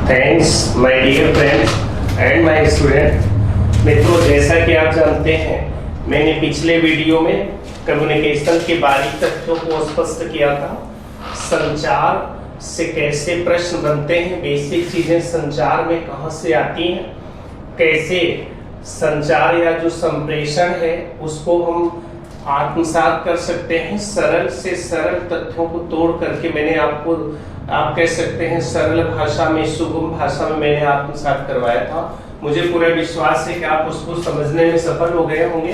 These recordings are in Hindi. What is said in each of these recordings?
Thanks my dear friends and my student. मित्रों, जैसा कि आप जानते हैं, मैंने पिछले वीडियो में कम्युनिकेशन के बारीक तथ्यों को स्पष्ट किया था। संचार से कैसे प्रश्न बनते हैं, बेसिक चीजें संचार में कहां से आती हैं, कैसे संचार या जो संप्रेषण है उसको हम आत्मसात कर सकते हैं। सरल से सरल तथ्यों को तोड़ करके मैंने आपको, आप कह सकते हैं सरल भाषा में, सुगम भाषा में मैंने आत्मसात करवाया था। मुझे पूरा विश्वास है कि आप उसको समझने में सफल हो गए होंगे।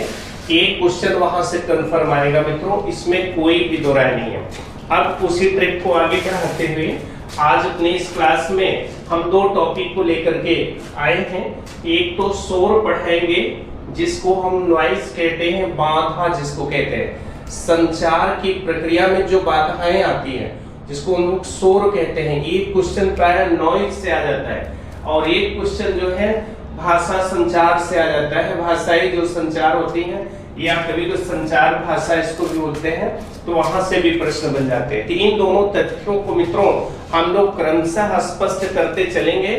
एक क्वेश्चन वहां से कंफर्म आएगा मित्रों, इसमें कोई भी दो राय नहीं है। अब उसी ट्रिक को आगे बढ़ाते हुए आज अपनी इस क्लास में हम दो टॉपिक को लेकर के आए हैं। एक तो शोर पढ़ाएंगे जिसको हम नॉइज कहते हैं, बाधा जिसको कहते हैं। संचार की प्रक्रिया में जो बाधाएं आती हैं जिसको हम लोग शोर कहते हैं। एक क्वेश्चन प्राय नॉइज से आ जाता है और एक क्वेश्चन जो है भाषा संचार से आ जाता है। भाषाई जो संचार होती हैं या कभी तो संचार भाषा इसको भी बोलते हैं, तो वहां से भी प्रश्न बन जाते हैं। तो इन दोनों तथ्यों को मित्रों हम लोग क्रमशः स्पष्ट करते चलेंगे,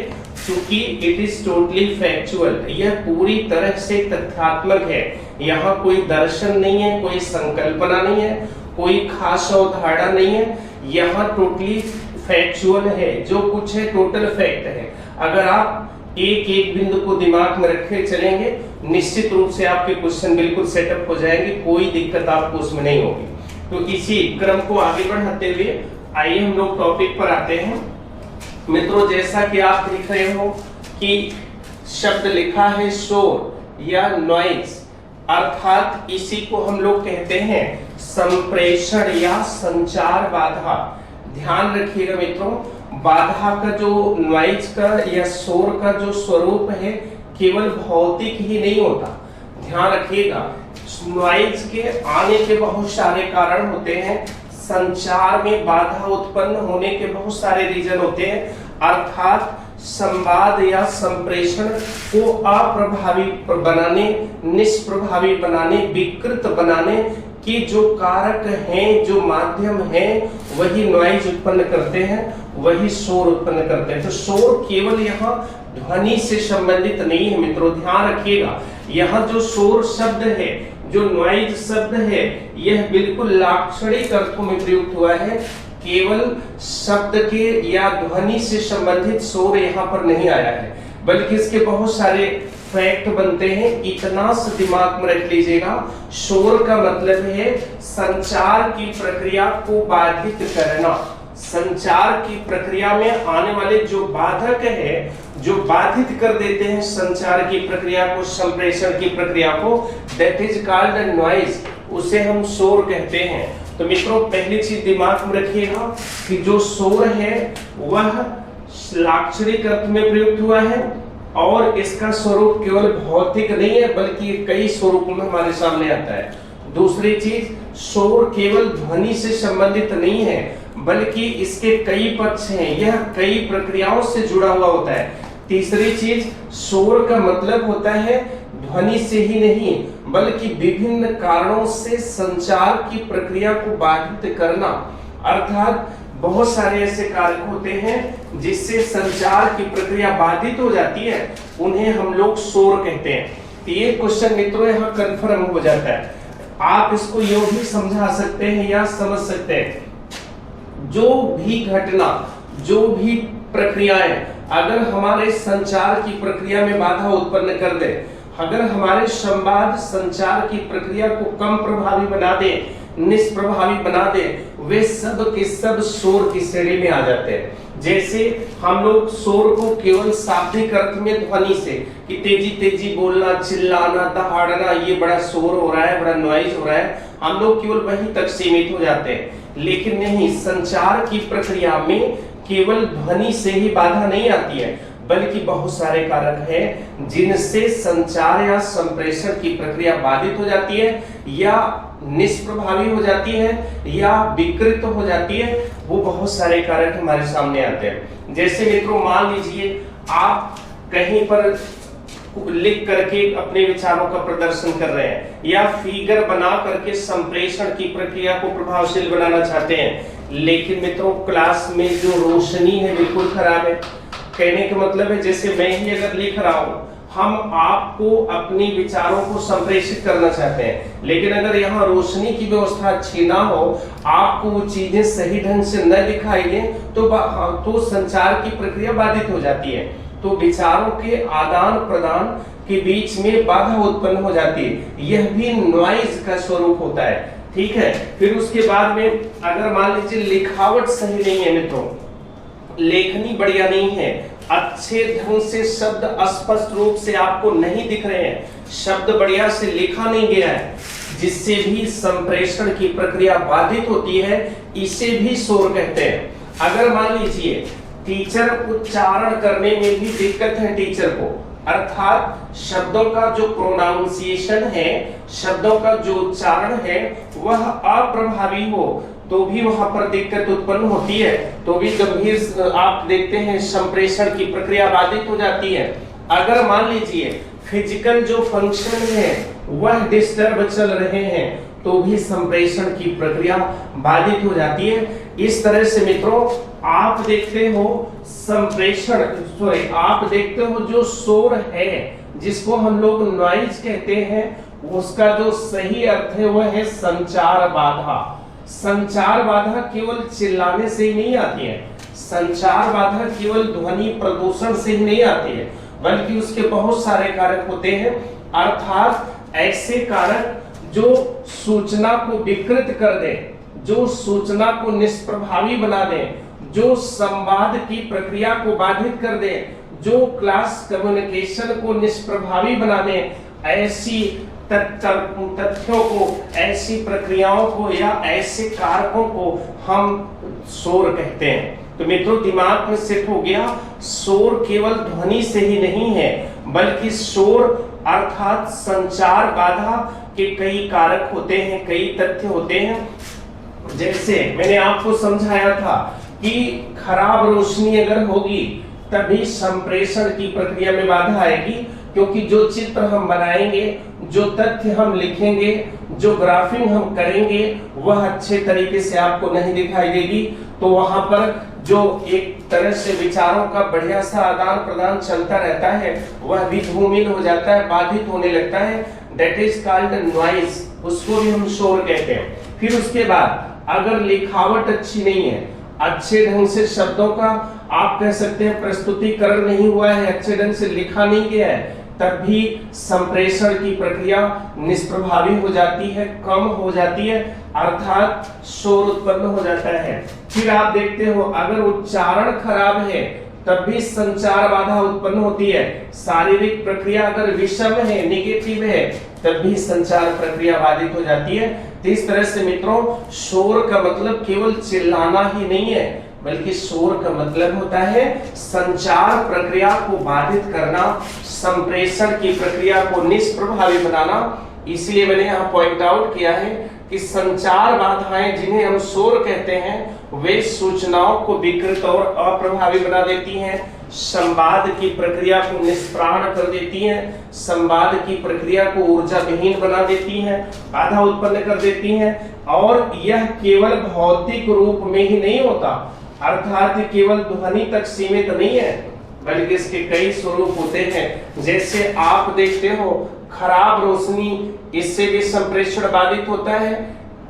क्योंकि इट इज टोटली फैक्चुअल। यह पूरी तरह से तथ्यात्मक है। यहाँ कोई दर्शन नहीं है, कोई संकल्पना नहीं है, कोई खास अवधारणा नहीं है। यहाँ टोटली फैक्चुअल है, जो कुछ है टोटल फैक्ट है। अगर आप एक एक बिंदु को दिमाग में रखे चलेंगे, निश्चित रूप से आपके क्वेश्चन बिल्कुल सेटअप हो जाएंगे, कोई दिक्कत आपको उसमें नहीं होगी। तो इसी क्रम को आगे बढ़ाते हुए आइए हम लोग टॉपिक पर आते हैं। मित्रों, जैसा कि आप देख रहे हो कि शब्द लिखा है शोर या नॉइज, अर्थात इसी को हम लोग कहते हैं संप्रेषण या संचार बाधा। ध्यान रखिएगा मित्रों, बाधा का जो नॉइज का या शोर का जो स्वरूप है केवल भौतिक ही नहीं होता। ध्यान रखिएगा, नॉइज के आने के बहुत सारे कारण होते हैं। संचार में बाधा उत्पन्न होने के बहुत सारे रीजन होते हैं, अर्थात संवाद या संप्रेषण को अप्रभावी बनाने, निष्प्रभावी बनाने, विकृत बनाने कि जो कारक हैं, जो माध्यम हैं, वही नॉइज उत्पन्न करते हैं, वही शोर उत्पन्न करते हैं। तो शोर केवल यहाँ ध्वनि से संबंधित नहीं है मित्रों, ध्यान रखिएगा। यहाँ जो शोर शब्द है, जो नॉइज शब्द है, यह बिल्कुल लाक्षणिक अर्थों में प्रयुक्त हुआ है। केवल शब्द के या ध्वनि से संबंधित शोर यहाँ पर नहीं आया है, बल्कि इसके बहुत सारे फैक्ट बनते हैं। इतना से दिमाग में रख लीजिएगा, शोर का मतलब है संचार की प्रक्रिया को बाधित करना। संचार की प्रक्रिया में आने वाले जो बाधक है, जो बाधित कर देते हैं संचार की प्रक्रिया को, संप्रेषण की प्रक्रिया को, दैट इज कॉल्ड नॉइज, उसे हम शोर कहते हैं। तो मित्रों, पहली चीज दिमाग में रखिएगा कि जो शोर है वह लाक्षणिक अर्थ में प्रयुक्त हुआ है और इसका स्वरूप केवल भौतिक नहीं है, बल्कि कई स्वरूपों में हमारे सामने आता है। दूसरी चीज, शोर केवल ध्वनि से संबंधित नहीं है, बल्कि इसके कई पक्ष हैं, यह कई प्रक्रियाओं से जुड़ा हुआ होता है। तीसरी चीज, शोर का मतलब होता है ध्वनि से ही नहीं, बल्कि विभिन्न कारणों से संचार की प्रक्रिया को बाधित करना। अर्थात बहुत सारे ऐसे कारक होते हैं जिससे संचार की प्रक्रिया बाधित हो जाती है, उन्हें हम लोग शोर कहते हैं। ये क्वेश्चन मित्रों यहाँ कंफर्म हो जाता है। आप इसको यूं भी समझा सकते हैं या समझ सकते हैं, जो भी घटना, जो भी प्रक्रियाएं अगर हमारे संचार की प्रक्रिया में बाधा उत्पन्न कर दे, अगर हमारे संवाद संचार की प्रक्रिया को कम प्रभावी बना दे, निष्प्रभावी बना दे, वे सब के सब शोर की श्रेणी में आ जाते हैं। जैसे हम लोग शोर को केवल शाब्दिक अर्थ में ध्वनि से कि तेजी तेजी बोलना, चिल्लाना, दहाड़ना, ये बड़ा शोर हो रहा है, बड़ा नॉइज हो रहा है, हम लोग केवल वहीं तक सीमित हो जाते हैं। लेकिन नहीं, संचार की प्रक्रिया में केवल ध्वनि से ही बाधा नहीं आती है, बल्कि बहुत सारे कारक हैं जिनसे संचार या संप्रेषण की प्रक्रिया बाधित हो जाती है या निष्प्रभावी हो जाती है या विकृत हो जाती है। वो बहुत सारे कारक हमारे सामने आते हैं। जैसे मित्रों, मान लीजिए आप कहीं पर लिख करके अपने विचारों का प्रदर्शन कर रहे हैं या फिगर बना करके संप्रेषण की प्रक्रिया को प्रभावशील बनाना चाहते हैं, लेकिन मित्रों क्लास में जो रोशनी है बिल्कुल खराब है, कहने का मतलब है जैसे मैं ही अगर लिख रहा हूं, हम आपको अपनी विचारों को संप्रेषित करना चाहते हैं, लेकिन अगर यहाँ रोशनी की व्यवस्था अच्छी ना हो, आपको वो चीजें सही ढंग से न दिखाई दे, तो संचार की प्रक्रिया बाधित हो जाती है। तो विचारों के आदान प्रदान के बीच में बाधा उत्पन्न हो जाती है। यह भी नॉइज का स्वरूप होता है, ठीक है। फिर उसके बाद में अगर मान लीजिए लिखावट सही नहीं है मित्रों, लेखनी बढ़िया नहीं है, अच्छे ढंग से शब्द स्पष्ट रूप से आपको नहीं दिख रहे हैं, शब्द बढ़िया से लिखा नहीं गया है, जिससे भी संप्रेषण की प्रक्रिया बाधित होती है, इसे भी शोर कहते हैं। अगर मान लीजिए टीचर उच्चारण करने में भी दिक्कत है टीचर को, अर्थात शब्दों का जो प्रोनाउंसिएशन है, शब्दों का जो उच्चारण है वह अप्रभावी हो, तो भी वहां पर दिक्कत उत्पन्न होती है, तो भी गंभीर आप देखते हैं संप्रेषण की प्रक्रिया बाधित हो जाती है। अगर मान लीजिए फिजिकल जो फंक्शन है वह डिस्टर्ब चल रहे हैं, तो भी संप्रेषण की प्रक्रिया बाधित हो जाती है। इस तरह से मित्रों आप देखते हो आप देखते हो जो शोर है, जिसको हम लोग नॉइज कहते हैं, उसका जो सही अर्थ है वह है संचार बाधा। संचार बाधा केवल चिल्लाने से ही नहीं आती है, संचार बाधा केवल ध्वनि प्रदूषण से ही नहीं आती है, बल्कि उसके बहुत सारे कारक होते हैं। अर्थात ऐसे कारक जो सूचना को विकृत कर दे, जो सूचना को निष्प्रभावी बना दे, जो संवाद की प्रक्रिया को बाधित कर दे, जो क्लास कम्युनिकेशन को निष्प्रभावी बना दे, ऐसी तथ्यों को, ऐसी प्रक्रियाओं को या ऐसे कारकों को हम शोर कहते हैं। तो मित्रों दिमाग में सेट हो गया, शोर केवल ध्वनि से ही नहीं है, बल्कि शोर अर्थात संचार बाधा के कई कारक होते हैं, कई तथ्य होते हैं। जैसे मैंने आपको समझाया था कि खराब रोशनी अगर होगी तभी संप्रेषण की प्रक्रिया में बाधा आएगी, क्योंकि जो चित्र हम बनाएंगे, जो तथ्य हम लिखेंगे, जो ग्राफिंग हम करेंगे वह अच्छे तरीके से आपको नहीं दिखाई देगी, तो वहां पर जो एक तरह से विचारों का बढ़िया सा आदान प्रदान चलता रहता है वह भी धूमिल हो जाता है, बाधित होने लगता है। दैट इज कॉल्ड नॉइज, उसको भी हम शोर कहते हैं। फिर उसके बाद अगर लिखावट अच्छी नहीं है, अच्छे ढंग से शब्दों का आप कह सकते हैं प्रस्तुतिकरण नहीं हुआ है, अच्छे ढंग से लिखा नहीं गया है, तब भी संप्रेषण की प्रक्रिया निष्प्रभावी हो जाती है, कम हो जाती है, अर्थात शोर उत्पन्न हो जाता है। फिर आप देखते हो अगर उच्चारण खराब है तब भी संचार बाधा उत्पन्न होती है। शारीरिक प्रक्रिया अगर विषम है, नेगेटिव है, तब भी संचार प्रक्रिया बाधित हो जाती है। तो इस तरह से मित्रों शोर का मतलब केवल चिल्लाना ही नहीं है, बल्कि शोर का मतलब होता है संचार प्रक्रिया को बाधित करना, संप्रेषण की प्रक्रिया को निष्प्रभावी बनाना। इसलिए मैंने यहाँ पॉइंट आउट किया है कि संचार बाधाएं जिन्हें हम शोर कहते हैं वे सूचनाओं को विकृत और अप्रभावी बना देती हैं, संवाद की प्रक्रिया को निष्प्राण कर देती हैं, संवाद की प्रक्रिया को ऊर्जा विहीन बना देती हैं, बाधा उत्पन्न कर देती हैं। और यह केवल भौतिक रूप में ही नहीं होता, अर्थात केवल ध्वनि तक सीमित नहीं है, बल्कि इसके कई स्वरूप होते हैं। जैसे आप देखते हो खराब रोशनी, इससे भी संप्रेषण बाधित होता है।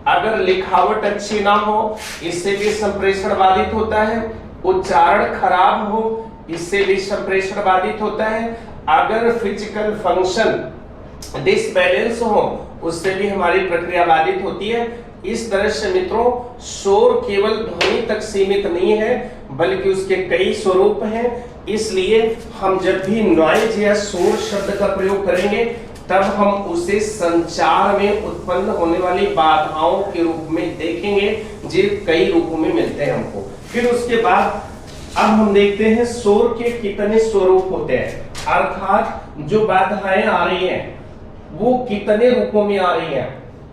अगर लिखावट अच्छी ना हो, इससे भी संप्रेषण बाधित होता है। उच्चारण खराब हो, इससे भी संप्रेषण बाधित होता है। अगर फिजिकल फंक्शन डिसबैलेंस हो, उससे भी हमारी प्रक्रिया बाधित होती है। इस तरह से मित्रों शोर केवल ध्वनि तक सीमित नहीं है, बल्कि उसके कई स्वरूप हैं। इसलिए हम जब भी नॉइज या शोर शब्द का प्रयोग करेंगे तब हम उसे संचार में उत्पन्न होने वाली बाधाओं के रूप में देखेंगे, जो कई रूपों में मिलते हैं हमको। फिर उसके बाद अब हम देखते हैं शोर के कितने स्वरूप होते हैं, अर्थात जो बाधाएं आ रही हैं वो कितने रूपों में आ रही हैं।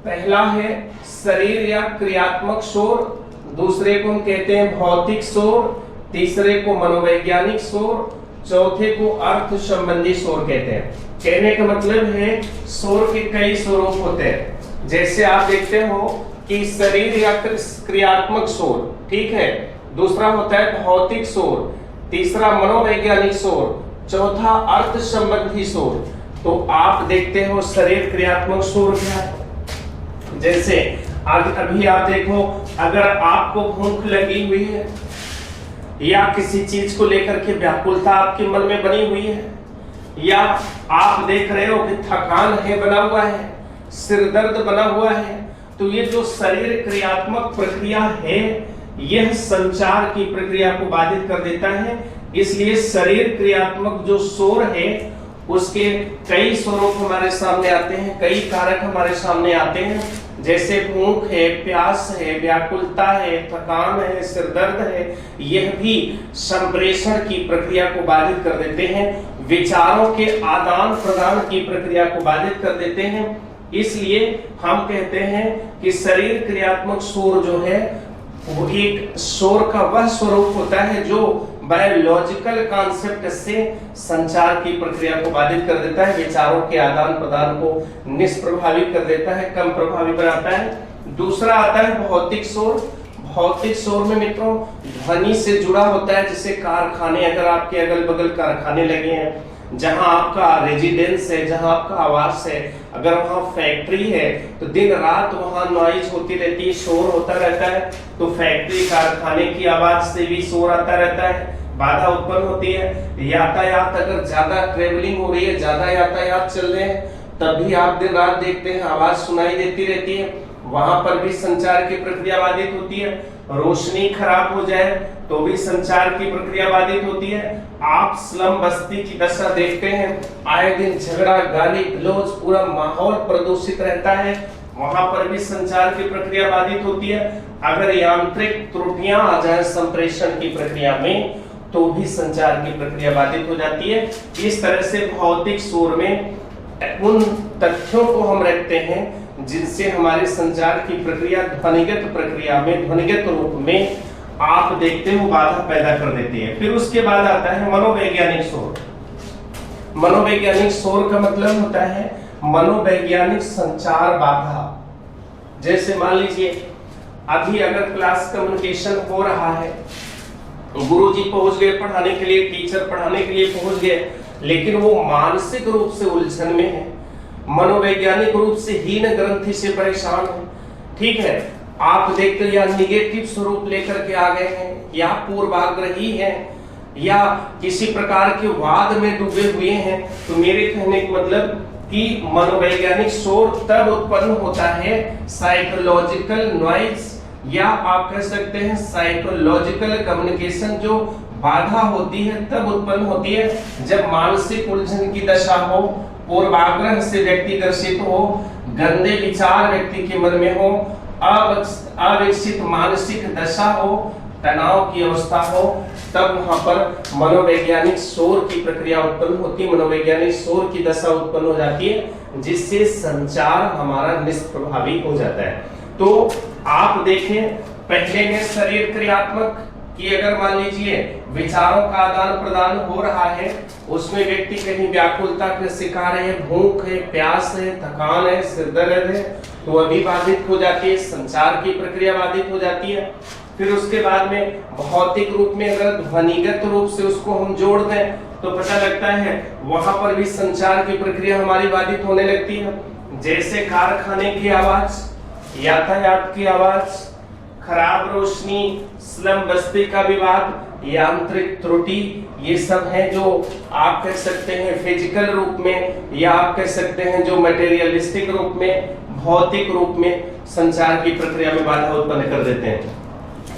पहला है शरीर या क्रियात्मक शोर, दूसरे को हम कहते हैं भौतिक शोर, तीसरे को मनोवैज्ञानिक शोर, चौथे को अर्थ संबंधी शोर कहते हैं। कहने का मतलब है शोर के कई स्वरूप होते हैं। जैसे आप देखते हो कि शरीर या क्रियात्मक शोर, ठीक है, दूसरा होता है भौतिक शोर, तीसरा मनोवैज्ञानिक शोर, चौथा अर्थ संबंधी शोर। तो आप देखते हो शरीर क्रियात्मक शोर क्या है। जैसे अभी आप देखो, अगर आपको भूख लगी हुई है या किसी चीज को लेकर के व्याकुलता आपके मन में बनी हुई है, या आप देख रहे हो कि थकान है बना हुआ है, सिर दर्द बना हुआ है, तो ये जो शरीर क्रियात्मक प्रक्रिया है यह संचार की प्रक्रिया को बाधित कर देता है। इसलिए शरीर क्रियात्मक जो शोर है उसके कई स्वरूप हमारे सामने आते हैं, कई कारक हमारे सामने आते हैं, जैसे भूख है, प्यास है, व्याकुलता है, थकान है, सिर दर्द है। यह भी संप्रेषण की प्रक्रिया को बाधित कर देते हैं, विचारों के आदान प्रदान की प्रक्रिया को बाधित कर देते हैं। इसलिए हम कहते हैं कि शरीर क्रियात्मक शोर जो है वो एक शोर का वह स्वरूप होता है जो बायोलॉजिकल कॉन्सेप्ट से संचार की प्रक्रिया को बाधित कर देता है, विचारों के आदान प्रदान को निष्प्रभावी कर देता है, कम प्रभावी बनाता है। दूसरा आता है भौतिक शोर। भौतिक शोर में मित्रों ध्वनि से जुड़ा होता है, जैसे कारखाने, अगर आपके अगल बगल कारखाने लगे हैं, जहां आपका रेजिडेंस है, जहां आपका आवास है, अगर वहां फैक्ट्री है तो दिन रात वहां नॉइज होती रहती है, शोर होता रहता है। तो फैक्ट्री कारखाने की आवाज से भी शोर आता रहता है, बाधा उत्पन्न होती है। यातायात, अगर ज्यादा ट्रेवलिंग हो रही है, ज्यादा यातायात चल रहे हैं, तब भी आप दिन रात देखते हैं आवाज सुनाई देती रहती है, वहां पर भी संचार की प्रक्रिया बाधित होती है। रोशनी खराब हो जाए तो भी संचार की प्रक्रिया बाधित होती है। आप स्लम बस्ती की दशा देखते हैं, आए दिन झगड़ा, गाली गलौज, पूरा माहौल प्रदूषित रहता है, वहां पर भी संचार की प्रक्रिया बाधित होती है। अगर यांत्रिक त्रुटियां आ जाए संप्रेषण की प्रक्रिया में तो भी संचार की प्रक्रिया बाधित हो जाती है। इस तरह से भौतिक शोर में उन तथ्यों को हम रखते हैं जिनसे हमारे संचार की प्रक्रिया ध्वनिगत प्रक्रिया में, ध्वनिगत रूप में आप देखते हो बाधा पैदा कर देती है। फिर उसके बाद आता है मनोवैज्ञानिक शोर। मनोवैज्ञानिक शोर का मतलब होता है मनोवैज्ञानिक संचार बाधा। जैसे मान लीजिए अभी अगर क्लास कम्युनिकेशन हो रहा है, गुरुजी पहुंच गए पढ़ाने के लिए, टीचर पढ़ाने के लिए पहुंच गए, लेकिन वो मानसिक रूप से उलझन में है, मनोवैज्ञानिक रूप से हीन ग्रंथि से परेशान है, ठीक है, आप देखते या निगेटिव स्वरूप लेकर के आ गए हैं, या पूर्वाग्रही हैं, या किसी प्रकार के वाद में डूबे हुए हैं, तो मेरे कहने का मतलब कि मनोवैज्ञानिक शोर तब उत्पन्न होता है, साइकोलॉजिकल नॉइज, या आप कह सकते हैं साइकोलॉजिकल कम्युनिकेशन जो बाधा होती है तब उत्पन्न होती है जब मानसिक उलझन की दशा हो, पूर्वाग्रह से व्यक्ति ग्रसित हो, गंदे विचार व्यक्ति के मन में हो, अविकसित मानसिक दशा हो, तनाव की अवस्था हो, तब वहां पर मनोवैज्ञानिक शोर की प्रक्रिया उत्पन्न होती है, मनोवैज्ञानिक शोर की दशा उत्पन्न हो जाती है, जिससे संचार हमारा निष्प्रभावी हो जाता है। तो आप देखें पहले में शरीर क्रियात्मक कि अगर मान लीजिए विचारों का आदान प्रदान हो रहा है, उसमें व्यक्ति कहीं व्याकुलता के शिकार है, भूख है, प्यास है, थकान है, सिर दर्द है, तो अभी बाधित हो जाती है, संचार की प्रक्रिया बाधित हो जाती है। फिर उसके बाद में भौतिक रूप में अगर ध्वनिगत रूप से उसको हम जोड़ दें तो पता लगता है वहां पर भी संचार की प्रक्रिया हमारी बाधित होने लगती है। जैसे कारखाने की आवाज, यातायात की आवाज, खराब रोशनी, स्लम बस्ती का विवाद, यांत्रिक त्रुटि, ये सब हैं जो आप कह सकते हैं फिजिकल रूप में, या आप कह सकते हैं जो मटेरियलिस्टिक रूप में, भौतिक रूप में संचार की प्रक्रिया में बाधा उत्पन्न कर देते हैं।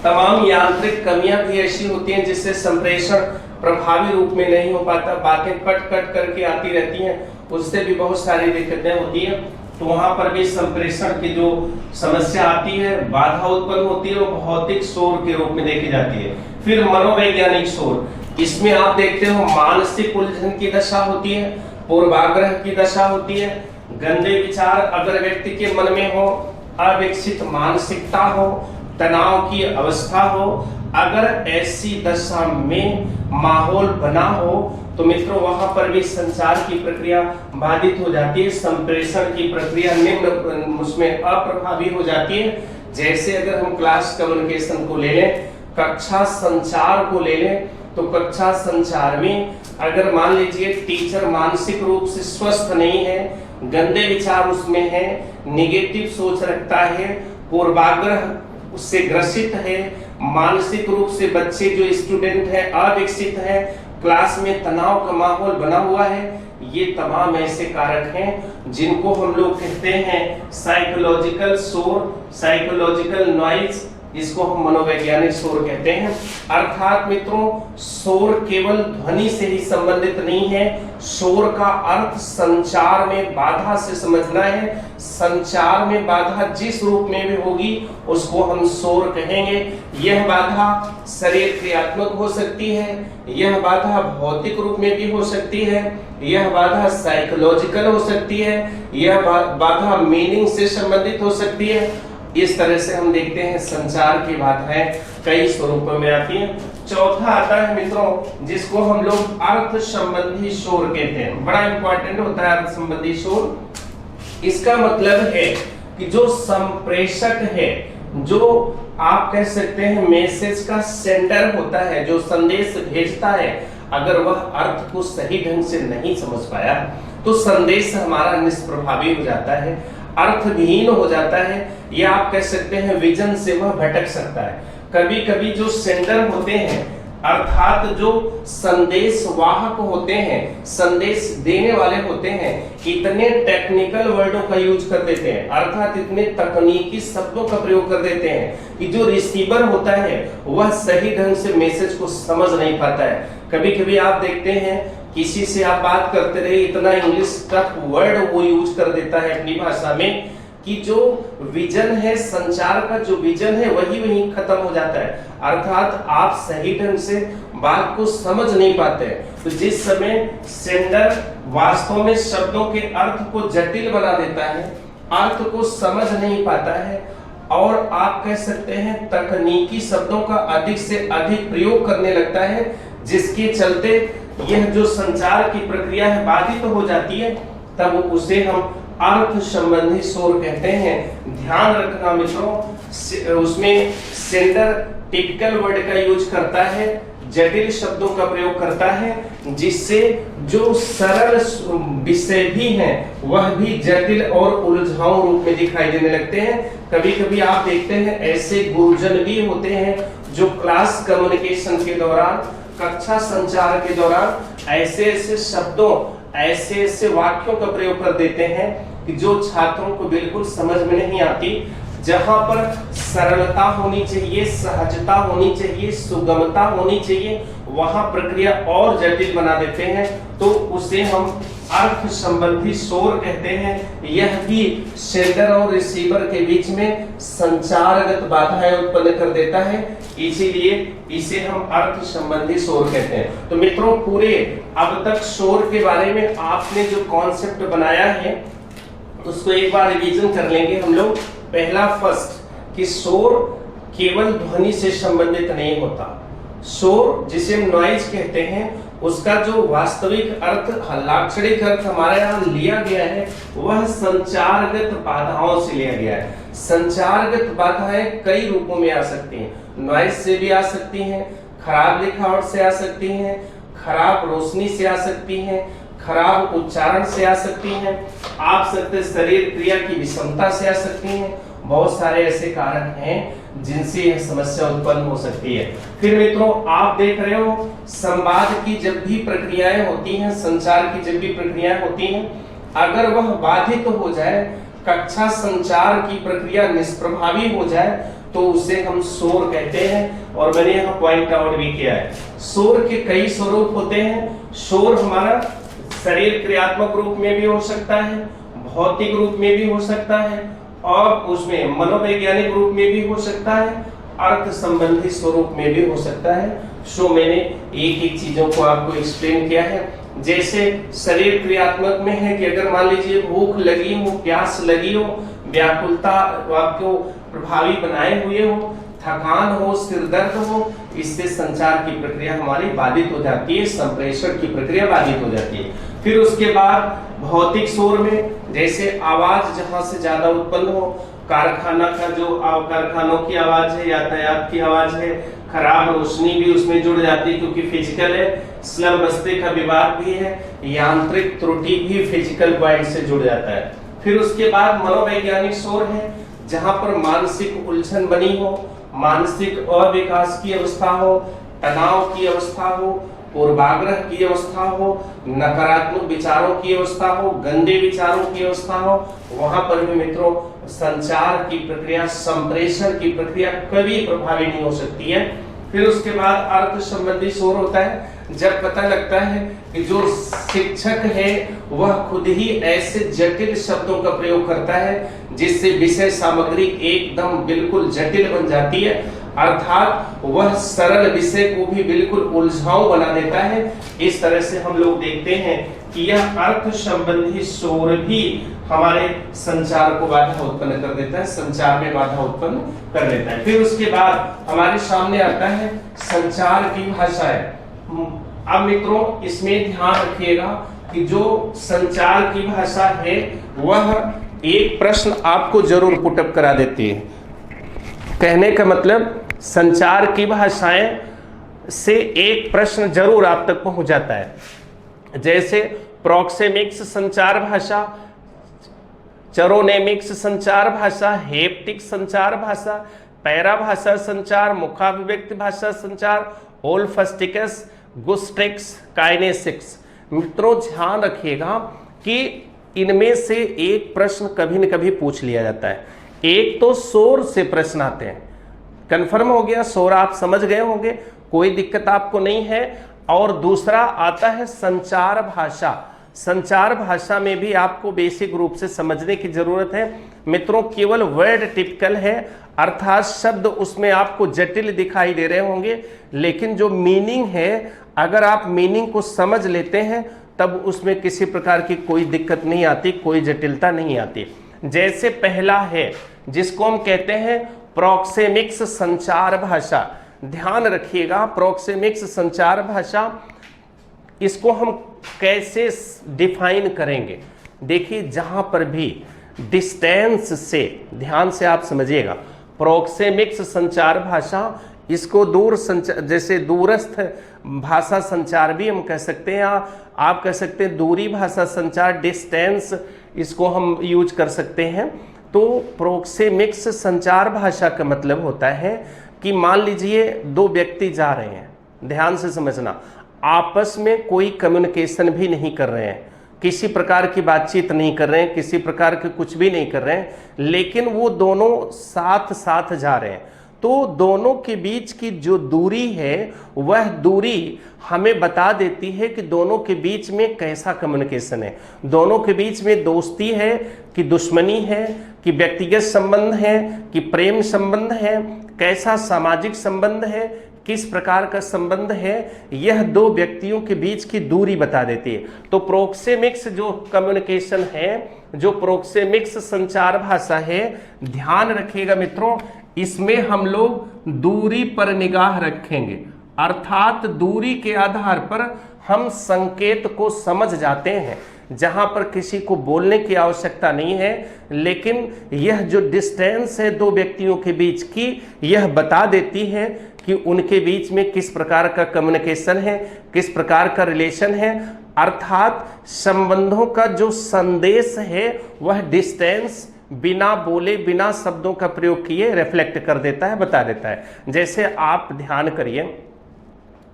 तमाम यांत्रिक कमियां भी ऐसी होती हैं जिससे संप्रेषण प्रभावी रूप में नहीं हो पाता, बातें कट कट करके आती रहती हैं, उससे भी बहुत सारी दिक्कतें होती हैं। तो वहां पर भी संप्रेषण की जो समस्या आती है, बाधा उत्पन्न होती है, वो भौतिक शोर के रूप में देखी जाती है। फिर मनोवैज्ञानिक शोर, इसमें आप देखते हो मानसिक उलझन की दशा होती है, पूर्वाग्रह की दशा होती है, गंदे विचार अगर व्यक्ति के मन में हो, अविकसित मानसिकता हो, तनाव की अवस्था हो, अगर ऐसी दशा में माहौल बना हो तो मित्रों वहां पर भी संचार की प्रक्रिया बाधित हो जाती है, संप्रेषण की प्रक्रिया निम्न उसमें अप्रभावी हो जाती है। जैसे अगर हम क्लास कम्युनिकेशन को ले लें, कक्षा संचार को ले लें, तो कक्षा संचार में अगर मान लीजिए टीचर मानसिक रूप से स्वस्थ नहीं है, गंदे विचार उसमें है, निगेटिव सोच रखता है, पूर्वाग्रह उससे ग्रसित है, मानसिक रूप से बच्चे जो स्टूडेंट है अविकसित है, क्लास में तनाव का माहौल बना हुआ है, ये तमाम ऐसे कारक हैं जिनको हम लोग कहते हैं साइकोलॉजिकल शोर, साइकोलॉजिकल नॉइज, इसको हम मनोवैज्ञानिक शोर कहते हैं। अर्थात मित्रों, शोर केवल ध्वनि से ही संबंधित नहीं है, शोर का अर्थ संचार में बाधा से समझना है। संचार में बाधा जिस रूप में भी होगी उसको हम शोर कहेंगे। यह बाधा शरीर क्रियात्मक हो सकती है, यह बाधा भौतिक रूप में भी हो सकती है, यह बाधा साइकोलॉजिकल हो सकती है, यह बाधा मीनिंग से संबंधित हो सकती है। इस तरह से हम देखते हैं संचार की बाधाएं कई स्वरूपों में आती हैं। चौथा आता है मित्रों जिसको हम लोग अर्थ संबंधी शोर कहते हैं। बड़ा इंपॉर्टेंट होता है अर्थ संबंधी शोर। इसका मतलब है कि जो संप्रेषक है, जो आप कह सकते हैं मैसेज का सेंडर होता है, जो संदेश भेजता है, अगर वह अर्थ को सही ढंग से नहीं समझ पाया तो संदेश हमारा निष्प्रभावी हो जाता है, अर्थहीन हो जाता है, या आप कह सकते हैं विजन से वह भटक सकता है। कभी कभी जो सेंडर होते हैं अर्थात जो संदेश वाहक होते हैं, संदेश देने वाले होते हैं, इतने टेक्निकल वर्डों का यूज कर देते हैं, अर्थात इतने तकनीकी शब्दों का प्रयोग कर देते हैं कि जो रिसीवर होता है वह सही ढंग से मैसेज को समझ नहीं पाता है। कभी कभी आप देखते हैं किसी से आप बात करते रहे, इतना इंग्लिश टफ वर्ड वो यूज कर देता है अपनी भाषा में कि जो विजन है, संचार का जो विजन है वही खत्म हो जाता है, अर्थात आप सही ढंग से बात को समझ नहीं पाते। तो जिस समय सेंडर वास्तव में शब्दों के अर्थ को जटिल बना देता है, अर्थ को समझ नहीं पाता है, और आप कह सकते हैं तकनीकी शब्दों का अधिक से अधिक प्रयोग करने लगता है, जिसके चलते यह जो संचार की प्रक्रिया है बाधित तो हो जाती है, तब उसे हम अर्थ संबंधी शोर कहते हैं। ध्यान रखना मित्रों, उसमें सेंडर टिपिकल वर्ड का यूज करता है, जटिल शब्दों का प्रयोग करता है, जिससे जो सरल विषय भी हैं वह भी जटिल और उलझाऊ रूप में दिखाई देने लगते हैं। कभी कभी आप देखते हैं ऐसे गुरुजन भी होते हैं जो क्लास कम्युनिकेशन के दौरान, कक्षा संचार के दौरान ऐसे ऐसे शब्दों, ऐसे ऐसे वाक्यों का प्रयोग कर देते हैं कि जो छात्रों को बिल्कुल समझ में नहीं आती। जहां पर सरलता होनी चाहिए, सहजता होनी चाहिए, सुगमता होनी चाहिए, वहां प्रक्रिया और जटिल बना देते हैं, तो उसे हम अर्थ संबंधी शोर कहते हैं। यह भी सेंडर और रिसीवर के बीच में संचारगत बाधाएं उत्पन्न कर देता है, इसीलिए इसे हम अर्थ संबंधी शोर कहते हैं। तो मित्रों, पूरे अब तक शोर के बारे में आपने जो कॉन्सेप्ट बनाया है उसको एक बार रिवीजन कर लेंगे हम लोग। पहला फर्स्ट कि शोर केवल ध्वनि से संबंधित नहीं होता। शोर जिसे हम नॉइज कहते हैं उसका जो वास्तविक अर्थ, लाक्षणिक अर्थ हमारे यहाँ लिया गया है वह संचारगत बाधाओं से लिया गया है। संचारगत बाधाएं कई रूपों में आ सकती हैं, नॉइज से भी आ सकती हैं, खराब लिखावट से आ सकती हैं, खराब रोशनी से आ सकती हैं, खराब उच्चारण से आ सकती हैं, आप सकते शरीर क्रिया की विषमता से आ सकती हैं। बहुत सारे ऐसे कारक हैं जिनसे यह समस्या उत्पन्न हो सकती है। फिर मित्रों, आप देख रहे हो संवाद की जब भी प्रक्रियाएं होती हैं, संचार की जब भी प्रक्रियाएं होती हैं, अगर वह बाधित हो जाए, कक्षा संचार की प्रक्रिया निष्प्रभावी हो जाए, तो उसे हम शोर कहते हैं। और मैंने यहाँ पॉइंट आउट भी किया है, शोर के कई स्वरूप होते हैं। शोर हमारा शरीर क्रियात्मक रूप में भी हो सकता है, भौतिक रूप में भी हो सकता है, और उसमें मनोवैज्ञानिक रूप में भी हो सकता है, अर्थ संबंधी स्वरूप में भी हो सकता है। सो मैंने एक एक चीजों को आपको एक्सप्लेन किया है। जैसे शरीर क्रियात्मक में है कि अगर मान लीजिए भूख लगी हो, प्यास लगी हो, व्याकुलता आपको प्रभावी बनाए हुए हो, थकान हो, सिर दर्द हो, इससे संचार की प्रक्रिया हमारी बाधित हो जाती है, संप्रेषण की प्रक्रिया बाधित हो जाती है। फिर उसके बाद भौतिक शोर में जैसे आवाज जहां से ज्यादा उत्पन्न हो, कारखाना का जो कारखानों की आवाज है, यातायात की आवाज है, खराब रोशनी भी उसमें जुड़ जाती है क्योंकि फिजिकल है, स्लम बस्ती का विवाद भी है, यांत्रिक त्रुटि भी फिजिकल पॉइंट से जुड़ जाता है। फिर उसके बाद मनोवैज्ञानिक शोर है, जहां पर मानसिक उलझन बनी हो, मानसिक अविकास की अवस्था हो, तनाव की अवस्था हो, पूर्वाग्रह की अवस्था हो, नकारात्मक विचारों की अवस्था हो, गंदे विचारों की अवस्था हो, वहां पर भी मित्रों संचार की प्रक्रिया, संप्रेषण की प्रक्रिया कभी प्रभावी नहीं हो सकती है। फिर उसके बाद अर्थ संबंधी शोर होता है, जब पता लगता है कि जो शिक्षक है वह खुद ही ऐसे जटिल शब्दों का प्रयोग करता है जिससे विषय सामग्री एकदम बिल्कुल जटिल बन जाती है, अर्थात वह सरल विषय को भी बिल्कुल उलझाऊ बना देता है। इस तरह से हम लोग देखते हैं कि यह अर्थ संबंधी शोर भी हमारे संचार को बाधा उत्पन्न कर देता है, संचार में बाधा उत्पन्न कर देता है। फिर उसके बाद हमारे सामने आता है संचार की भाषाएं। अब मित्रों इसमें ध्यान रखिएगा कि जो संचार की भाषा है वह एक प्रश्न आपको जरूर पुटअप करा देती है। कहने का मतलब संचार की भाषाएं से एक प्रश्न जरूर आप तक पहुंच जाता है। जैसे प्रोक्सेमिक्स संचार भाषा, चरोनेमिक्स संचार भाषा, हेप्टिक संचार भाषा, पैराभाषा संचार, मुखाभिव्यक्ति भाषा संचार, ओल्फैस्टिकस, गुस्टेक्स, काइनेसिक्स। मित्रों ध्यान रखिएगा कि इनमें से एक प्रश्न कभी न कभी पूछ लिया जाता है। एक तो शोर से प्रश्न आते हैं, कंफर्म हो गया, शोर आप समझ गए होंगे, कोई दिक्कत आपको नहीं है। और दूसरा आता है संचार भाषा। संचार भाषा में भी आपको बेसिक रूप से समझने की जरूरत है मित्रों। केवल वर्ड टिपिकल है, अर्थात शब्द उसमें आपको जटिल दिखाई दे रहे होंगे, लेकिन जो मीनिंग है अगर आप मीनिंग को समझ लेते हैं तब उसमें किसी प्रकार की कोई दिक्कत नहीं आती, कोई जटिलता नहीं आती। जैसे पहला है जिसको हम कहते हैं प्रोक्सेमिक्स संचार भाषा। ध्यान रखिएगा, प्रोक्सेमिक्स संचार भाषा, इसको हम कैसे डिफाइन करेंगे। देखिए जहां पर भी डिस्टेंस से, ध्यान से आप समझिएगा, प्रोक्सेमिक्स संचार भाषा, इसको दूर संचार, जैसे दूरस्थ भाषा संचार भी हम कह सकते हैं, आप कह सकते हैं दूरी भाषा संचार, डिस्टेंस, इसको हम यूज कर सकते हैं। तो प्रोक्सेमिक्स संचार भाषा का मतलब होता है कि मान लीजिए दो व्यक्ति जा रहे हैं, ध्यान से समझना, आपस में कोई कम्युनिकेशन भी नहीं कर रहे हैं, किसी प्रकार की बातचीत नहीं कर रहे हैं, किसी प्रकार के कुछ भी नहीं कर रहे हैं, लेकिन वो दोनों साथ साथ जा रहे हैं। तो दोनों के बीच की जो दूरी है वह दूरी हमें बता देती है कि दोनों के बीच में कैसा कम्युनिकेशन है, दोनों के बीच में दोस्ती है कि दुश्मनी है, कि व्यक्तिगत संबंध है, कि प्रेम संबंध है, कैसा सामाजिक संबंध है, किस प्रकार का संबंध है, यह दो व्यक्तियों के बीच की दूरी बता देती है। तो प्रोक्सेमिक्स जो कम्युनिकेशन है, जो प्रोक्सेमिक्स संचार भाषा है, ध्यान रखिएगा मित्रों, इसमें हम लोग दूरी पर निगाह रखेंगे, अर्थात दूरी के आधार पर हम संकेत को समझ जाते हैं, जहां पर किसी को बोलने की आवश्यकता नहीं है, लेकिन यह जो डिस्टेंस है दो व्यक्तियों के बीच की, यह बता देती है कि उनके बीच में किस प्रकार का कम्युनिकेशन है, किस प्रकार का रिलेशन है, अर्थात संबंधों का जो संदेश है वह डिस्टेंस बिना बोले, बिना शब्दों का प्रयोग किए रिफ्लेक्ट कर देता है, बता देता है। जैसे आप ध्यान करिए,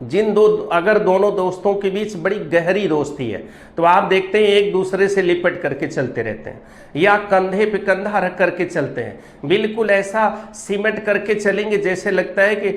अगर दोनों दोस्तों के बीच बड़ी गहरी दोस्ती है तो आप देखते हैं एक दूसरे से लिपट करके चलते रहते हैं, या कंधे पे कंधा रख करके चलते हैं, बिल्कुल ऐसा सिमट करके चलेंगे जैसे लगता है कि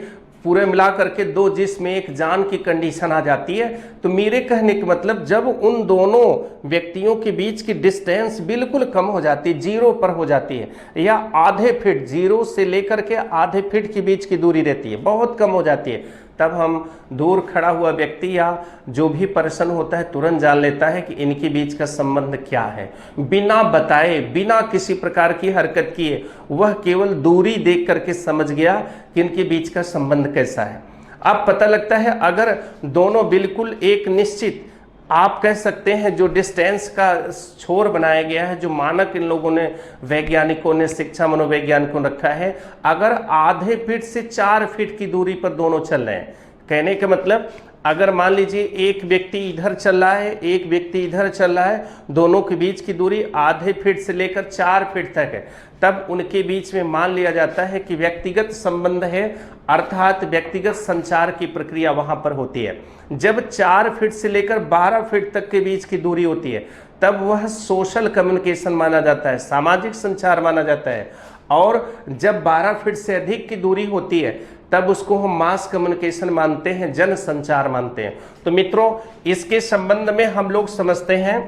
पूरे मिला करके दो जिस्म में एक जान की कंडीशन आ जाती है। तो मेरे कहने का मतलब जब उन दोनों व्यक्तियों के बीच की डिस्टेंस बिल्कुल कम हो जाती है, जीरो पर हो जाती है, या आधे फीट, जीरो से लेकर के आधे फीट के बीच की दूरी रहती है, बहुत कम हो जाती है, तब हम दूर खड़ा हुआ व्यक्ति या जो भी पर्सन होता है तुरंत जान लेता है कि इनके बीच का संबंध क्या है। बिना बताए, बिना किसी प्रकार की हरकत किए, वह केवल दूरी देख करके समझ गया कि इनके बीच का संबंध कैसा है। अब पता लगता है अगर दोनों बिल्कुल एक निश्चित आप कह सकते हैं जो डिस्टेंस का छोर बनाया गया है, जो मानक इन लोगों ने, वैज्ञानिकों ने, शिक्षा मनोवैज्ञानिकों ने रखा है, अगर आधे फीट से 4 फीट की दूरी पर दोनों चल रहे हैं, कहने का मतलब अगर मान लीजिए एक व्यक्ति इधर चल रहा है, एक व्यक्ति इधर चल रहा है, दोनों के बीच की दूरी आधे फीट से लेकर 4 फीट तक है, तब उनके बीच में मान लिया जाता है कि व्यक्तिगत संबंध है, अर्थात व्यक्तिगत संचार की प्रक्रिया वहां पर होती है। जब 4 फीट से लेकर 12 फीट तक के बीच की दूरी होती है, तब वह सोशल कम्युनिकेशन माना जाता है, सामाजिक संचार माना जाता है। और जब 12 फीट से अधिक की दूरी होती है, तब उसको हम मास कम्युनिकेशन मानते हैं, जन संचार मानते हैं। तो मित्रों, इसके संबंध में हम लोग समझते हैं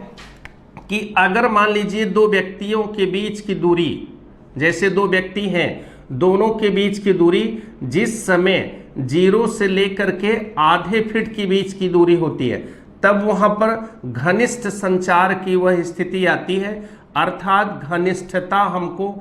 कि अगर मान लीजिए दो व्यक्तियों के बीच की दूरी, जैसे दो व्यक्ति हैं, दोनों के बीच की दूरी जिस समय 0 से लेकर के आधे फीट के बीच की दूरी होती है, तब वहां पर घनिष्ठ संचार की वह स्थिति आती है, अर्थात घनिष्ठता हमको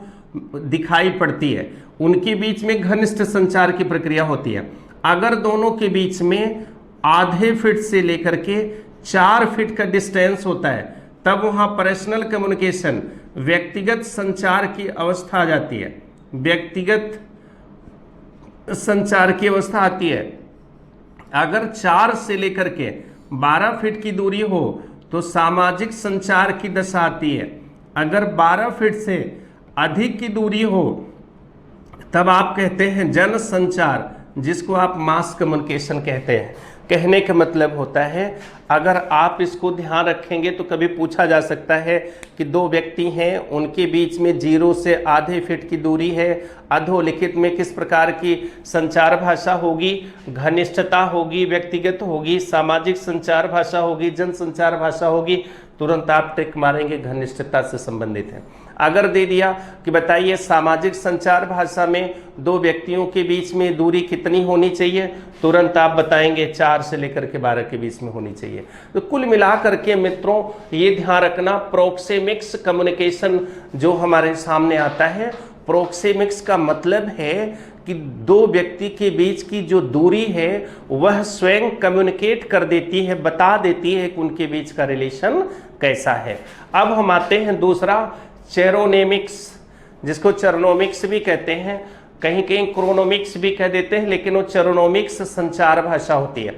दिखाई पड़ती है। उनके बीच में घनिष्ठ संचार की प्रक्रिया होती है। अगर दोनों के बीच में आधे फीट से लेकर के 4 फीट का डिस्टेंस होता है, तब वहां पर्सनल कम्युनिकेशन, व्यक्तिगत संचार की अवस्था आ जाती है, व्यक्तिगत संचार की अवस्था आती है। अगर 4 से लेकर के 12 फीट की दूरी हो तो सामाजिक संचार की दशा आती है। अगर 12 फीट से अधिक की दूरी हो तब आप कहते हैं जन संचार, जिसको आप मास कम्युनिकेशन कहते हैं। कहने का मतलब होता है, अगर आप इसको ध्यान रखेंगे तो कभी पूछा जा सकता है कि दो व्यक्ति हैं, उनके बीच में 0 से आधे फीट की दूरी है, अधोलिखित में किस प्रकार की संचार भाषा होगी, घनिष्ठता होगी, व्यक्तिगत होगी, सामाजिक संचार भाषा होगी, जन संचार भाषा होगी, तुरंत आप टिक मारेंगे घनिष्ठता से संबंधित है। अगर दे दिया कि बताइए सामाजिक संचार भाषा में दो व्यक्तियों के बीच में दूरी कितनी होनी चाहिए, तुरंत आप बताएंगे 4 से लेकर के 12 के बीच में होनी चाहिए। तो कुल मिलाकर के मित्रों, ये ध्यान रखना, प्रोक्सेमिक्स कम्युनिकेशन जो हमारे सामने आता है, प्रोक्सेमिक्स का मतलब है कि दो व्यक्ति के बीच की जो दूरी है वह स्वयं कम्युनिकेट कर देती है, बता देती है कि उनके बीच का रिलेशन कैसा है। अब हम आते हैं दूसरा, चेरोनेमिक्स, जिसको चेरोनोमिक्स भी कहते हैं, कहीं कहीं क्रोनोमिक्स भी कह देते हैं, लेकिन वो चेरोनोमिक्स संचार भाषा होती है।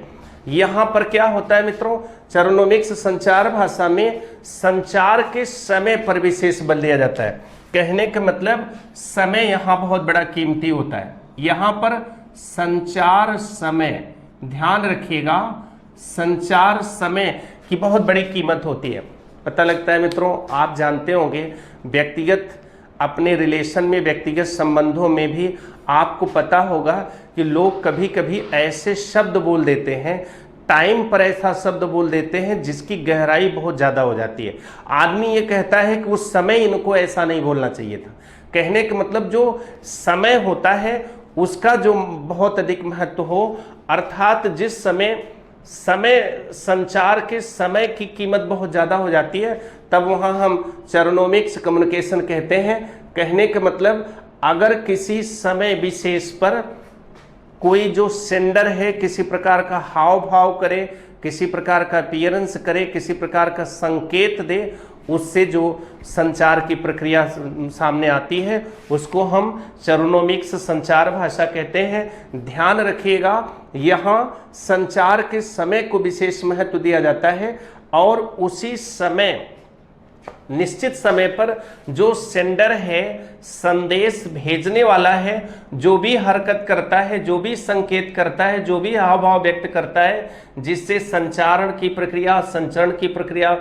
यहाँ पर क्या होता है मित्रों, चेरोनोमिक्स संचार भाषा में संचार के समय पर विशेष बल दिया जाता है। कहने का मतलब समय यहाँ बहुत बड़ा कीमती होता है। यहाँ पर संचार समय, ध्यान रखिएगा, संचार समय की बहुत बड़ी कीमत होती है। पता लगता है मित्रों, आप जानते होंगे व्यक्तिगत अपने रिलेशन में, व्यक्तिगत संबंधों में भी आपको पता होगा कि लोग कभी कभी ऐसे शब्द बोल देते हैं, टाइम पर ऐसा शब्द बोल देते हैं जिसकी गहराई बहुत ज़्यादा हो जाती है। आदमी ये कहता है कि उस समय इनको ऐसा नहीं बोलना चाहिए था। कहने का मतलब जो समय होता है उसका जो बहुत अधिक महत्व हो, अर्थात जिस समय संचार के समय की कीमत बहुत ज़्यादा हो जाती है, तब वहाँ हम चेरोनोमिक्स कम्युनिकेशन कहते हैं। कहने का मतलब अगर किसी समय विशेष पर कोई जो सेंडर है किसी प्रकार का हाव भाव करे, किसी प्रकार का अपीयरेंस करे, किसी प्रकार का संकेत दे, उससे जो संचार की प्रक्रिया सामने आती है उसको हम चेरोनोमिक्स संचार भाषा कहते हैं। ध्यान रखिएगा, यहाँ संचार के समय को विशेष महत्व दिया जाता है और उसी समय, निश्चित समय पर जो सेंडर है, संदेश भेजने वाला है, जो भी हरकत करता है, जो भी संकेत करता है, जो भी हाव भाव व्यक्त करता है, जिससे संचारण की प्रक्रिया, संचरण की प्रक्रिया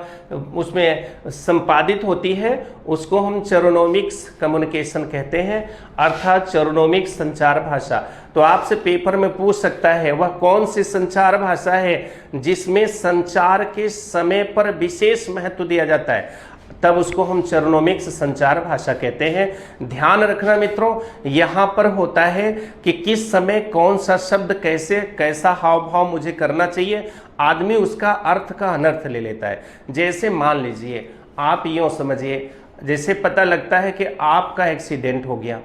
उसमें संपादित होती है, उसको हम चेरोनोमिक्स कम्युनिकेशन कहते हैं, अर्थात चेरोनोमिक्स संचार भाषा। तो आपसे पेपर में पूछ सकता है वह कौन सी संचार भाषा है जिसमें संचार के समय पर विशेष महत्व दिया जाता है, तब उसको हम चेरोनोमिक्स संचार भाषा कहते हैं। ध्यान रखना मित्रों, यहाँ पर होता है कि किस समय कौन सा शब्द कैसे, कैसा हाव भाव मुझे करना चाहिए, आदमी उसका अर्थ का अनर्थ ले लेता है। जैसे मान लीजिए, आप यूँ समझिए, जैसे पता लगता है कि आपका एक्सीडेंट हो गया,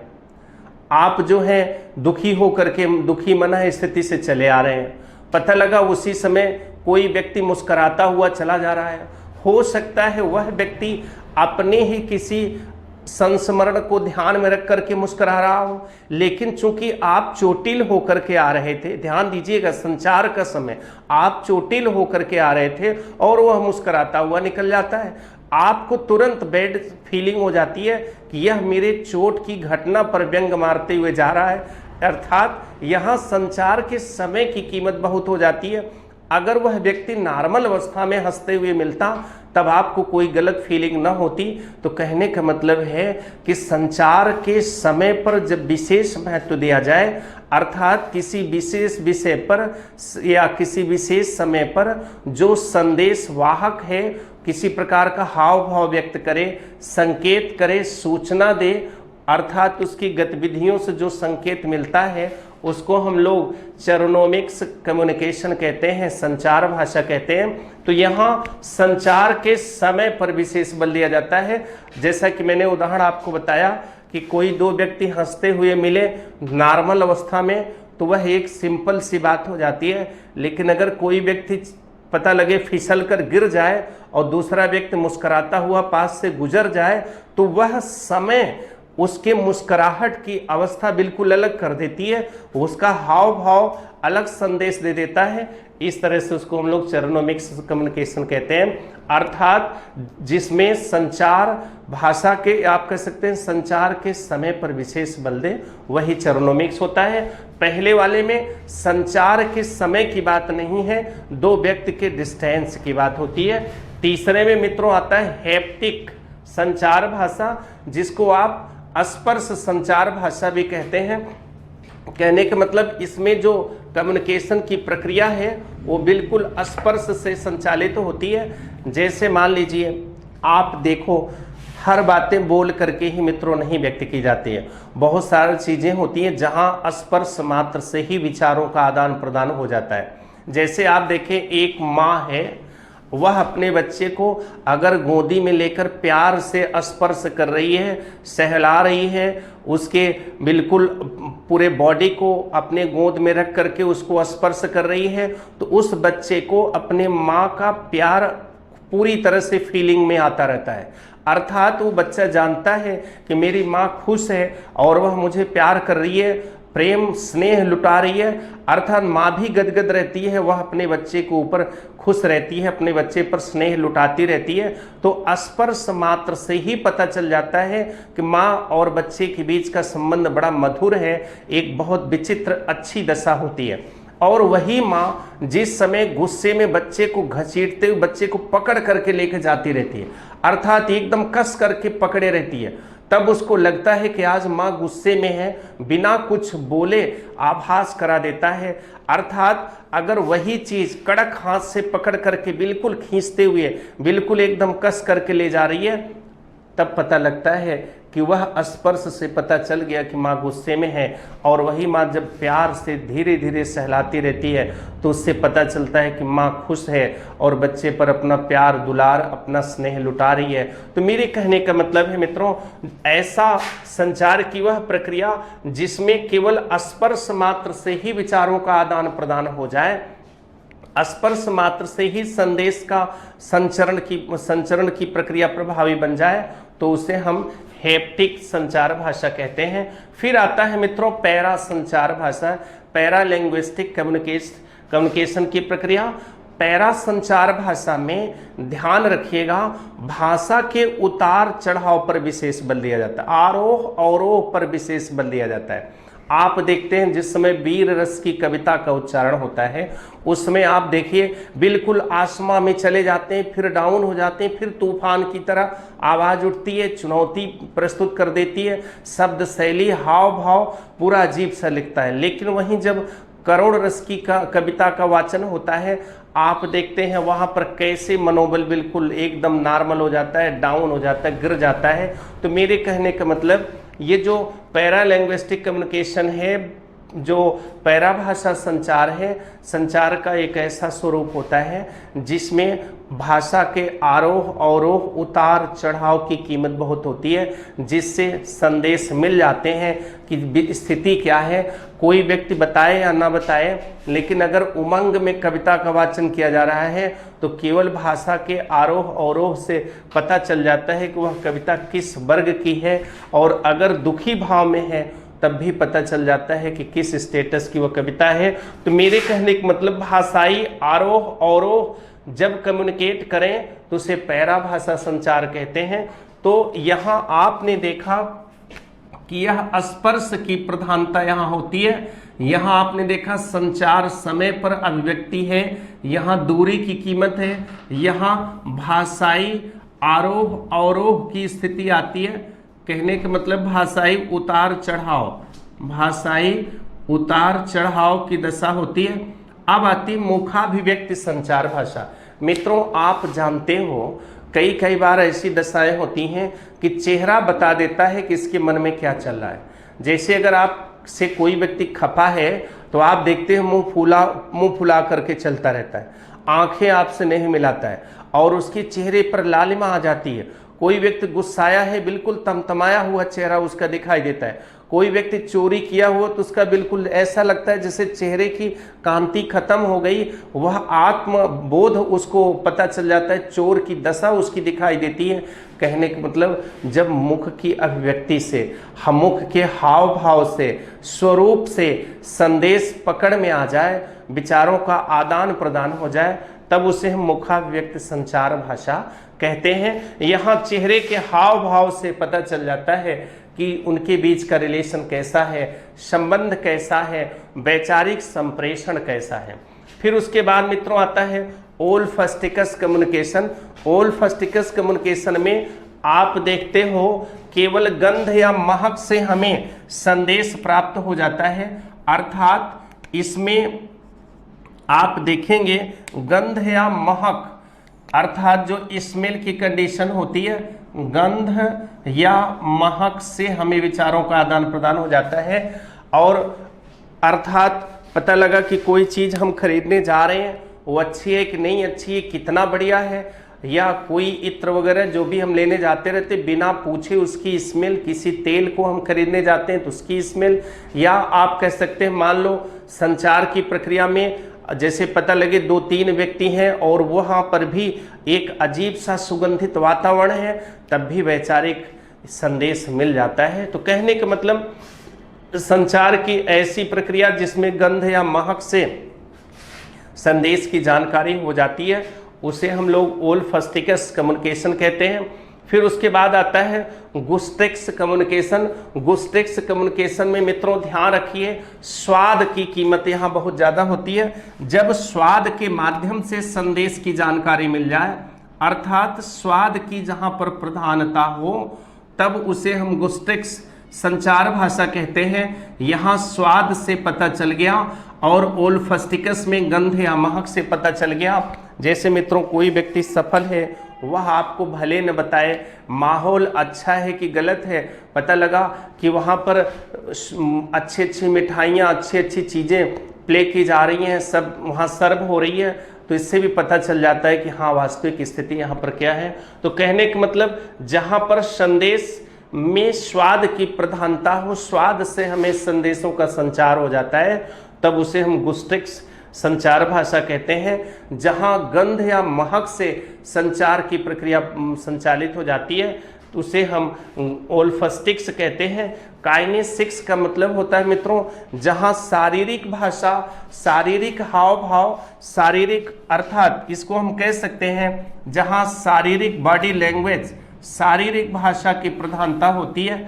आप जो है दुखी हो करके, दुखी मना स्थिति से चले आ रहे हैं, पता लगा उसी समय कोई व्यक्ति मुस्कुराता हुआ चला जा रहा है, हो सकता है वह व्यक्ति अपने ही किसी संस्मरण को ध्यान में रख करके मुस्कुरा रहा हो, लेकिन चूंकि आप चोटिल होकर के आ रहे थे, ध्यान दीजिएगा संचार का समय, आप चोटिल होकर के आ रहे थे और वह मुस्कुराता हुआ निकल जाता है, आपको तुरंत बैड फीलिंग हो जाती है कि यह मेरे चोट की घटना पर व्यंग मारते हुए जा रहा है। अर्थात यहाँ संचार के समय की कीमत बहुत हो जाती है। अगर वह व्यक्ति नॉर्मल अवस्था में हंसते हुए मिलता तब आपको कोई गलत फीलिंग न होती। तो कहने का मतलब है कि संचार के समय पर जब विशेष महत्व दिया जाए, अर्थात किसी विशेष विषय पर या किसी विशेष समय पर जो संदेश वाहक है, किसी प्रकार का हाव भाव व्यक्त करे, संकेत करे, सूचना दे, अर्थात उसकी गतिविधियों से जो संकेत मिलता है उसको हम लोग चरोनोमिक्स कम्युनिकेशन कहते हैं, संचार भाषा कहते हैं। तो यहाँ संचार के समय पर विशेष बल दिया जाता है। जैसा कि मैंने उदाहरण आपको बताया कि कोई दो व्यक्ति हंसते हुए मिले नॉर्मल अवस्था में तो वह एक सिंपल सी बात हो जाती है, लेकिन अगर कोई व्यक्ति पता लगे फिसल कर गिर जाए और दूसरा व्यक्ति मुस्कुराता हुआ पास से गुजर जाए तो वह समय उसके मुस्कुराहट की अवस्था बिल्कुल अलग कर देती है, उसका हाव भाव अलग संदेश दे देता है। इस तरह से उसको हम लोग चरोनोमिक्स कम्युनिकेशन कहते हैं, अर्थात जिसमें संचार भाषा के आप कह सकते हैं संचार के समय पर विशेष बल दे, वही चरोनोमिक्स होता है। पहले वाले में संचार के समय की बात नहीं है, दो व्यक्ति के डिस्टेंस की बात होती है। तीसरे में मित्रों आता है हैप्टिक संचार भाषा, जिसको आप स्पर्श संचार भाषा भी कहते हैं। कहने का मतलब इसमें जो कम्युनिकेशन की प्रक्रिया है वो बिल्कुल स्पर्श से संचालित होती है। जैसे मान लीजिए आप देखो, हर बातें बोल करके ही मित्रों नहीं व्यक्त की जाती है, बहुत सारी चीज़ें होती हैं जहां स्पर्श मात्र से ही विचारों का आदान प्रदान हो जाता है। जैसे आप देखें, एक माँ है, वह अपने बच्चे को अगर गोदी में लेकर प्यार से स्पर्श कर रही है, सहला रही है, उसके बिल्कुल पूरे बॉडी को अपने गोद में रख करके उसको स्पर्श कर रही है, तो उस बच्चे को अपने माँ का प्यार पूरी तरह से फीलिंग में आता रहता है। अर्थात वो बच्चा जानता है कि मेरी माँ खुश है और वह मुझे प्यार कर रही है, प्रेम स्नेह लुटा रही है। अर्थात माँ भी गदगद रहती है, वह अपने बच्चे के ऊपर खुश रहती है, अपने बच्चे पर स्नेह लुटाती रहती है। तो स्पर्श मात्र से ही पता चल जाता है कि माँ और बच्चे के बीच का संबंध बड़ा मधुर है, एक बहुत विचित्र अच्छी दशा होती है। और वही माँ जिस समय गुस्से में बच्चे को घसीटते हुए बच्चे को पकड़ करके लेके जाती रहती है, अर्थात एकदम कस करके पकड़े रहती है, तब उसको लगता है कि आज माँ गुस्से में है, बिना कुछ बोले आभास करा देता है। अर्थात अगर वही चीज़ कड़क हाथ से पकड़ करके बिल्कुल खींचते हुए बिल्कुल एकदम कस करके ले जा रही है, तब पता लगता है कि वह स्पर्श से पता चल गया कि माँ गुस्से में है। और वही माँ जब प्यार से धीरे धीरे सहलाती रहती है तो उससे पता चलता है कि माँ खुश है और बच्चे पर अपना प्यार दुलार अपना स्नेह लुटा रही है। तो मेरे कहने का मतलब है मित्रों, ऐसा संचार की वह प्रक्रिया जिसमें केवल स्पर्श मात्र से ही विचारों का आदान प्रदान हो जाए, स्पर्श मात्र से ही संदेश का संचरण की प्रक्रिया प्रभावी बन जाए, तो उसे हम हैप्टिक संचार भाषा कहते हैं। फिर आता है मित्रों पैरा संचार भाषा, पैरा लैंग्विस्टिक कम्युनिकेशन की प्रक्रिया। पैरा संचार भाषा में ध्यान रखिएगा, भाषा के उतार चढ़ाव पर विशेष बल दिया जाता है, आरोह अवरोह पर विशेष बल दिया जाता है। आप देखते हैं जिस समय वीर रस की कविता का उच्चारण होता है उसमें आप देखिए बिल्कुल आसमां में चले जाते हैं, फिर डाउन हो जाते हैं, फिर तूफान की तरह आवाज़ उठती है, चुनौती प्रस्तुत कर देती है, शब्द शैली हाव भाव पूरा अजीब सा लिखता है। लेकिन वहीं जब करुण रस की कविता का वाचन होता है, आप देखते हैं वहाँ पर कैसे मनोबल बिल्कुल एकदम नॉर्मल हो जाता है, डाउन हो जाता है, गिर जाता है। तो मेरे कहने का मतलब ये जो पैरा लैंग्विस्टिक कम्युनिकेशन है जो पैराभाषा संचार है, संचार का एक ऐसा स्वरूप होता है जिसमें भाषा के आरोह अवरोह उतार चढ़ाव की कीमत बहुत होती है, जिससे संदेश मिल जाते हैं कि स्थिति क्या है। कोई व्यक्ति बताए या ना बताए, लेकिन अगर उमंग में कविता का वाचन किया जा रहा है तो केवल भाषा के आरोह अवरोह से पता चल जाता है कि वह कविता किस वर्ग की है, और अगर दुखी भाव में है तब भी पता चल जाता है कि किस स्टेटस की वह कविता है। तो मेरे कहने का मतलब भाषाई आरोह अवरोह जब कम्युनिकेट करें तो उसे पैराभाषा संचार कहते हैं। तो यहाँ आपने देखा कि यह स्पर्श की प्रधानता यहाँ होती है। यहाँ आपने देखा संचार समय पर अभिव्यक्ति है, यहाँ दूरी की कीमत है, यहाँ भाषाई आरोह अवरोह की स्थिति आती है। कहने का मतलब भाषाई उतार चढ़ाव, भाषाई उतार चढ़ाव की दशा होती है। अब आती मुखाभिव्यक्ति संचार भाषा। मित्रों, आप जानते हो कई बार ऐसी दशाएं होती हैं कि चेहरा बता देता है कि इसके मन में क्या चल रहा है। जैसे अगर आप से कोई व्यक्ति खफा है तो आप देखते हैं मुंह फुला करके चलता रहता है, आंखें आपसे नहीं मिलाता है और उसके चेहरे पर लालिमा आ जाती है। कोई व्यक्ति गुस्साया है, बिल्कुल तमतमाया हुआ चेहरा उसका दिखाई देता है। कोई व्यक्ति चोरी किया हुआ तो उसका बिल्कुल ऐसा लगता है जैसे चेहरे की कांति खत्म हो गई, वह आत्मबोध उसको पता चल जाता है, चोर की दशा उसकी दिखाई देती है। कहने का मतलब जब मुख की अभिव्यक्ति से, हम मुख के हाव भाव से, स्वरूप से संदेश पकड़ में आ जाए, विचारों का आदान प्रदान हो जाए, तब उसे हम मुखाभिव्यक्ति संचार भाषा कहते हैं। यहाँ चेहरे के हाव भाव से पता चल जाता है कि उनके बीच का रिलेशन कैसा है, संबंध कैसा है, वैचारिक संप्रेषण कैसा है। फिर उसके बाद मित्रों आता है ओल्फैक्टिक कम्युनिकेशन। ओल्फैक्टिक कम्युनिकेशन में आप देखते हो केवल गंध या महक से हमें संदेश प्राप्त हो जाता है। अर्थात इसमें आप देखेंगे गंध या महक, अर्थात जो स्मेल की कंडीशन होती है, गंध या महक से हमें विचारों का आदान प्रदान हो जाता है। और अर्थात पता लगा कि कोई चीज़ हम खरीदने जा रहे हैं, वो अच्छी है कि नहीं अच्छी है, कितना बढ़िया है, या कोई इत्र वगैरह जो भी हम लेने जाते रहते बिना पूछे उसकी स्मेल, किसी तेल को हम खरीदने जाते हैं तो उसकी स्मेल, या आप कह सकते हैं मान लो संचार की प्रक्रिया में जैसे पता लगे 2-3 व्यक्ति हैं और वहाँ पर भी एक अजीब सा सुगंधित वातावरण है, तब भी वैचारिक संदेश मिल जाता है। तो कहने का मतलब संचार की ऐसी प्रक्रिया जिसमें गंध या महक से संदेश की जानकारी हो जाती है, उसे हम लोग ओल्फैक्टिक कम्युनिकेशन कहते हैं। फिर उसके बाद आता है गुस्टेक्स कम्युनिकेशन। गुस्टेक्स कम्युनिकेशन में मित्रों ध्यान रखिए, स्वाद की कीमत यहाँ बहुत ज़्यादा होती है। जब स्वाद के माध्यम से संदेश की जानकारी मिल जाए, अर्थात स्वाद की जहाँ पर प्रधानता हो, तब उसे हम गुस्टेक्स संचार भाषा कहते हैं। यहाँ स्वाद से पता चल गया और ओल्फैक्टिकस में गंध या महक से पता चल गया। जैसे मित्रों कोई व्यक्ति सफल है, वह आपको भले न बताए माहौल अच्छा है कि गलत है, पता लगा कि वहाँ पर अच्छी अच्छी मिठाइयाँ, अच्छी अच्छी चीज़ें प्ले की जा रही हैं, सब वहाँ सर्व हो रही है, तो इससे भी पता चल जाता है कि हाँ वास्तविक स्थिति यहाँ पर क्या है। तो कहने का मतलब जहाँ पर संदेश में स्वाद की प्रधानता हो, स्वाद से हमें संदेशों का संचार हो जाता है, तब उसे हम गुस्टेक्स संचार भाषा कहते हैं। जहां गंध या महक से संचार की प्रक्रिया संचालित हो जाती है तो उसे हम ओल्फैक्टिक्स कहते हैं। काइनेसिक्स का मतलब होता है मित्रों जहां शारीरिक भाषा, शारीरिक हाव भाव, शारीरिक अर्थात इसको हम कह सकते हैं जहां शारीरिक बॉडी लैंग्वेज, शारीरिक भाषा की प्रधानता होती है,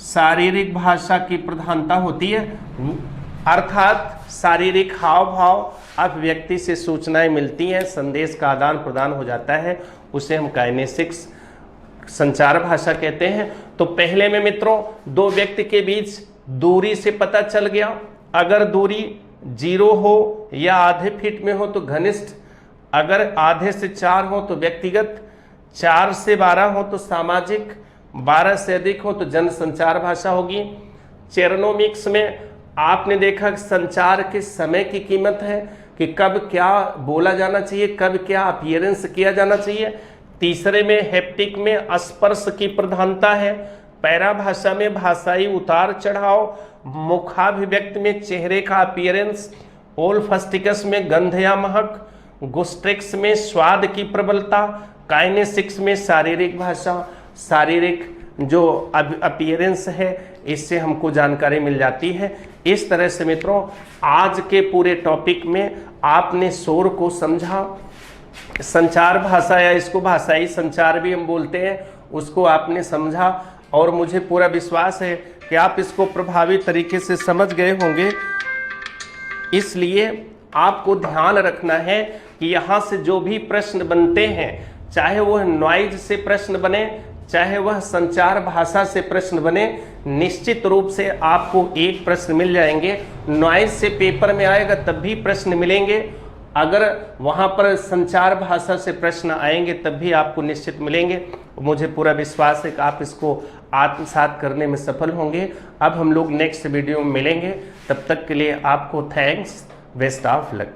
शारीरिक भाषा की प्रधानता होती है, अर्थात शारीरिक हाव भाव अभिव्यक्ति से सूचनाएं मिलती हैं, संदेश का आदान प्रदान हो जाता है, उसे हम काइनेसिक्स संचार भाषा कहते हैं। तो पहले में मित्रों दो व्यक्ति के बीच दूरी से पता चल गया, अगर दूरी 0 हो या आधे फीट में हो तो घनिष्ठ, अगर आधे से 4 हो तो व्यक्तिगत, 4 से 12 हो तो सामाजिक, 12 से अधिक हो तो जनसंचार भाषा होगी। चेरोनोमिक्स में आपने देखा कि संचार के समय की कीमत है कि कब क्या बोला जाना चाहिए, कब क्या अपीयरेंस किया जाना चाहिए। तीसरे में हैप्टिक में स्पर्श की प्रधानता है। पैरा भाषा में भाषाई उतार चढ़ाव। मुखाभिव्यक्ति में चेहरे का अपीयरेंस। ओल्फैक्टिक्स में गंध या महक। गुस्ट्रिक्स में स्वाद की प्रबलता। काइनेसिक्स में शारीरिक भाषा, शारीरिक जो अपीयरेंस है, इससे हमको जानकारी मिल जाती है। इस तरह से मित्रों आज के पूरे टॉपिक में आपने शोर को समझा, संचार भाषा या इसको भाषाई संचार भी हम बोलते हैं, उसको आपने समझा और मुझे पूरा विश्वास है कि आप इसको प्रभावी तरीके से समझ गए होंगे। इसलिए आपको ध्यान रखना है कि यहाँ से जो भी प्रश्न बनते हैं, चाहे वह नॉइज से प्रश्न बने, चाहे वह संचार भाषा से प्रश्न बने, निश्चित रूप से आपको एक प्रश्न मिल जाएंगे। नॉइज से पेपर में आएगा तब भी प्रश्न मिलेंगे, अगर वहाँ पर संचार भाषा से प्रश्न आएंगे तब भी आपको निश्चित मिलेंगे। मुझे पूरा विश्वास है कि आप इसको आत्मसात करने में सफल होंगे। अब हम लोग नेक्स्ट वीडियो में मिलेंगे, तब तक के लिए आपको थैंक्स, बेस्ट ऑफ लक।